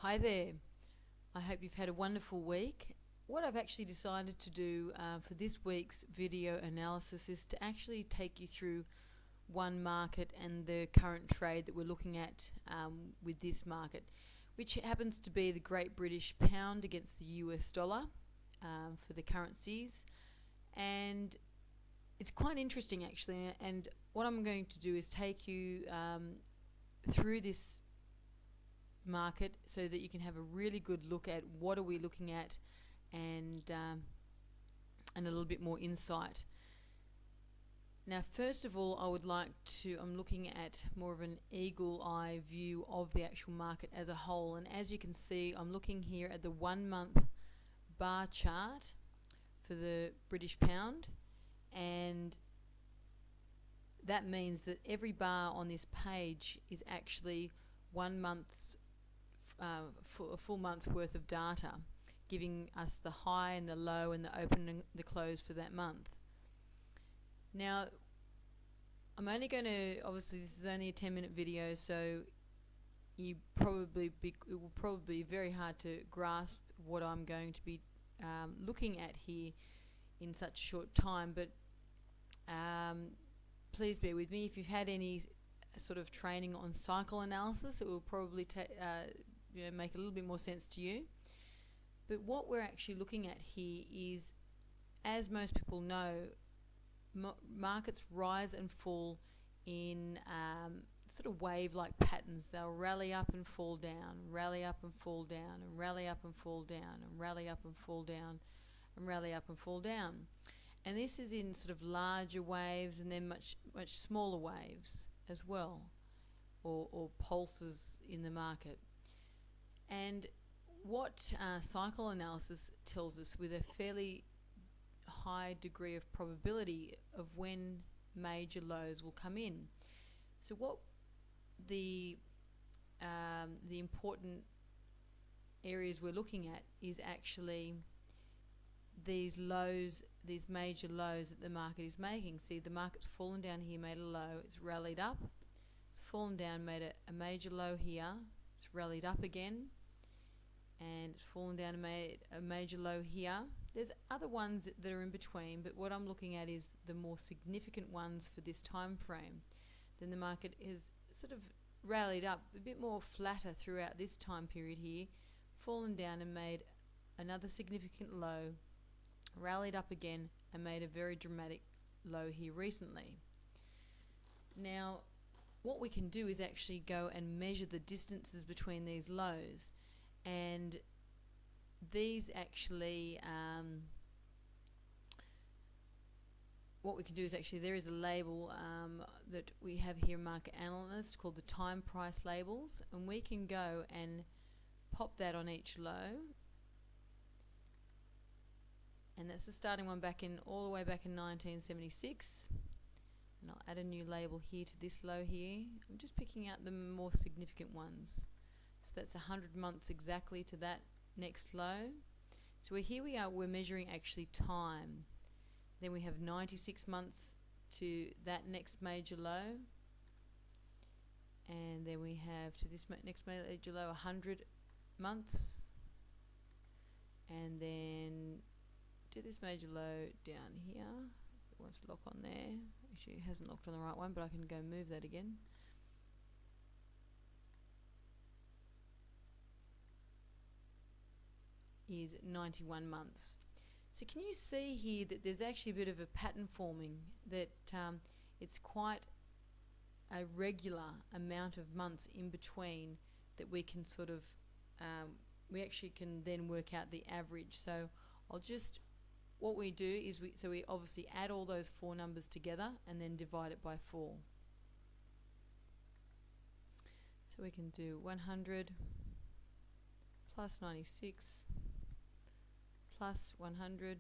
Hi there. I hope you've had a wonderful week. What I've actually decided to do for this week's video analysis is to actually take you through one market and the current trade that we're looking at with this market, which happens to be the Great British Pound against the US dollar for the currencies. And it's quite interesting actually, and what I'm going to do is take you through this market so that you can have a really good look at what are we looking at and a little bit more insight. Now, first of all, I'm looking at more of an eagle eye view of the actual market as a whole, and as you can see, I'm looking here at the 1 month bar chart for the British pound, and that means that every bar on this page is actually 1 month's a full month's worth of data, giving us the high and the low and the open and the close for that month. Now, I'm only going to, obviously this is only a 10-minute video, so it will probably be very hard to grasp what I'm going to be looking at here in such a short time, but please bear with me. If you've had any sort of training on cycle analysis, it will probably make a little bit more sense to you. But what we're actually looking at here is, as most people know, markets rise and fall in sort of wave-like patterns. They'll rally up and fall down, rally up and fall down, and rally up and fall down, and rally up and fall down, and rally up and fall down. And this is in sort of larger waves and then much smaller waves as well, or pulses in the market. And what cycle analysis tells us with a fairly high degree of probability of when major lows will come in. So what the important areas we're looking at is actually these lows, these major lows that the market is making. See, the market's fallen down here, made a low, it's rallied up, it's fallen down, made a major low here, it's rallied up again, and it's fallen down and made a major low here. There's other ones that are in between, but what I'm looking at is the more significant ones for this time frame. Then the market has sort of rallied up a bit more flatter throughout this time period here, fallen down and made another significant low, rallied up again and made a very dramatic low here recently. Now, what we can do is actually go and measure the distances between these lows, and these actually what we can do is actually, there is a label that we have here, market analysts, called the time price labels, and we can go and pop that on each low, and that's the starting one all the way back in 1976. And I'll add a new label here to this low here. I'm just picking out the more significant ones. So that's 100 months exactly to that next low. So here we are, we're measuring actually time. Then we have 96 months to that next major low. And then we have to this next major low 100 months. And then to this major low down here. It wants to lock on there. Actually, it hasn't locked on the right one, but I can go move that again. Is 91 months. So can you see here that there's actually a bit of a pattern forming, that it's quite a regular amount of months in between that we can sort of we actually can then work out the average. So what we do is we obviously add all those four numbers together and then divide it by 4. So we can do 100 plus 96 plus 100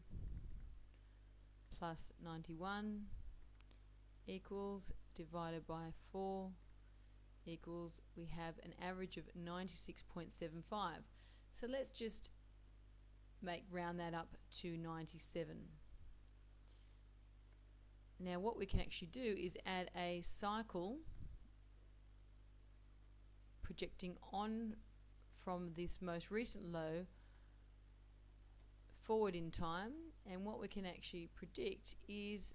plus 91 equals, divided by 4 equals, we have an average of 96.75. So let's just round that up to 97. Now what we can actually do is add a cycle projecting on from this most recent low forward in time, and what we can actually predict is,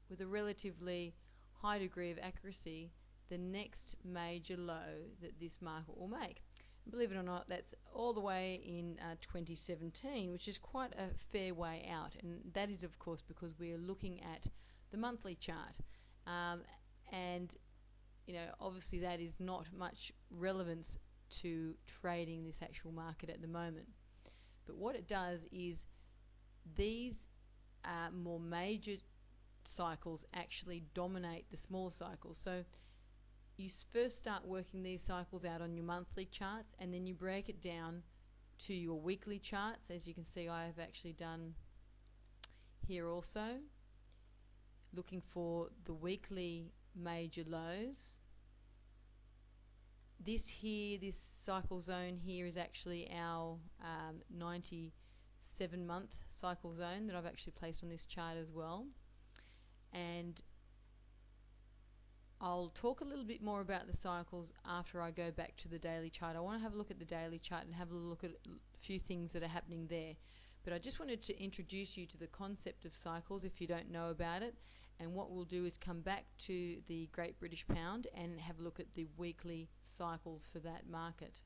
with a relatively high degree of accuracy, the next major low that this market will make. And believe it or not, that's all the way in 2017, which is quite a fair way out, and that is of course because we are looking at the monthly chart, and you know, obviously that is not much relevance to trading this actual market at the moment. But what it does is these more major cycles actually dominate the smaller cycles. So you first start working these cycles out on your monthly charts, and then you break it down to your weekly charts, as you can see I have actually done here also, looking for the weekly major lows. This cycle zone here is actually our 97-month cycle zone that I've actually placed on this chart as well. And I'll talk a little bit more about the cycles after I go back to the daily chart. I want to have a look at the daily chart and have a look at a few things that are happening there. But I just wanted to introduce you to the concept of cycles if you don't know about it. And what we'll do is come back to the Great British Pound and have a look at the weekly cycles for that market.